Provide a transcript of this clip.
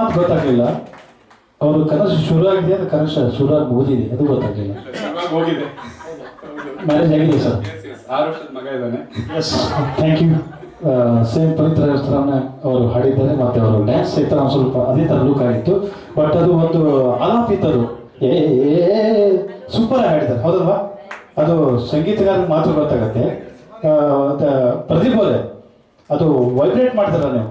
ಮಾತು ಗೊತ್ತಾಗಲಿಲ್ಲ. ಅವರು ಕನಸು ಶುರು ಆಗಿದೆ, ಅದು ಕನಸು ಶುರು ಆಗಿ ಮುಗಿದಿದೆ, ಅದು ಗೊತ್ತಾಗಲಿಲ್ಲ. ಹೋಗಿದೆ, ಮ್ಯಾರೇಜ್ ಆಗಿದೆ ಸರ್. 6 ವರ್ಷದ ಮಗ ಇದ್ದಾನೆ. Yes, thank you. Same Pavithra ಥರನೇ ಅವರು ಹಾಡಿದ್ದಾರೆ, ಮತ್ತು ಅವರು ಡ್ಯಾನ್ಸ್ ಸಹಿತ ಒಂದು ಸ್ವಲ್ಪ ಅದೇ ಥರ ಲುಕ್ ಆಗಿತ್ತು. ಬಟ್ ಅದು ಒಂದು ಆಲಾಪಿತರು ಸೂಪರ್ ಆಗಿ ಹಾಡಿದ್ದಾರೆ, ಹೌದಲ್ವಾ? ಅದು ಸಂಗೀತಗಾರ ಮಾತ್ರ ಗೊತ್ತಾಗತ್ತೆ. ಪ್ರದೀಪ್ ಅವರೇ, ಅದು ವೈಬ್ರೇಟ್ ಮಾಡ್ತಾರ ನೀವು